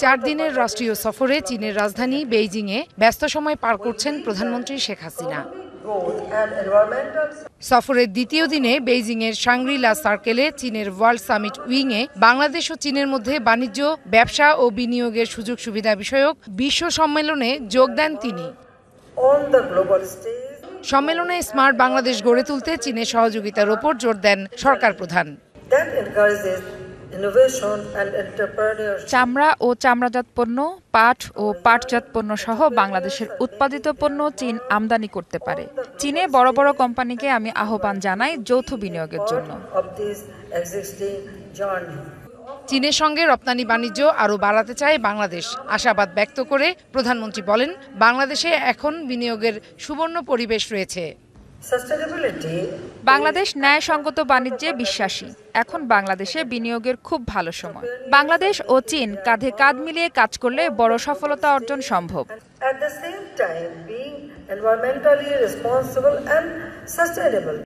4 দিনের রাষ্ট্রীয় সফরে চীনের রাজধানী বেইজিংয়ে ব্যস্ত সময় পার করছেন প্রধানমন্ত্রী শেখ হাসিনা। সফরের দ্বিতীয় দিনে বেইজিংয়ের শাংরি-লা সার্কেলে চীনের ওয়ার্ল্ড সামিট উইংয়ে বাংলাদেশ ও চীনের মধ্যে বাণিজ্য, ব্যবসা ও বিনিয়োগের সুযোগ সুবিধা বিষয়ক বিশ্ব সম্মেলনে যোগ দেন তিনি। সম্মেলনে স্মার্ট বাংলাদেশ গড়ে তুলতে চীনের সহযোগিতার ওপর জোর দেন সরকার প্রধান। চামড়া ও চামড়াজাত পণ্য, পাট ও পাটজাত পণ্য সহ বাংলাদেশের উৎপাদিত পণ্য চীন আমদানি করতে পারে। চীনে বড় বড় কোম্পানিকে আমি আহ্বান জানাই যৌথ বিনিয়োগের জন্য। চীনের সঙ্গে রপ্তানি বাণিজ্য আরও বাড়াতে চায় বাংলাদেশ। আশাবাদ ব্যক্ত করে প্রধানমন্ত্রী বলেন, বাংলাদেশে এখন বিনিয়োগের সুবর্ণ পরিবেশ রয়েছে। বাংলাদেশ ন্যায়সঙ্গত বাণিজ্যে বিশ্বাসী। এখন বাংলাদেশে বিনিয়োগের খুব ভালো সময়। বাংলাদেশ ও চীন কাঁধে কাঁধ মিলিয়ে কাজ করলে বড় সফলতা অর্জন সম্ভব।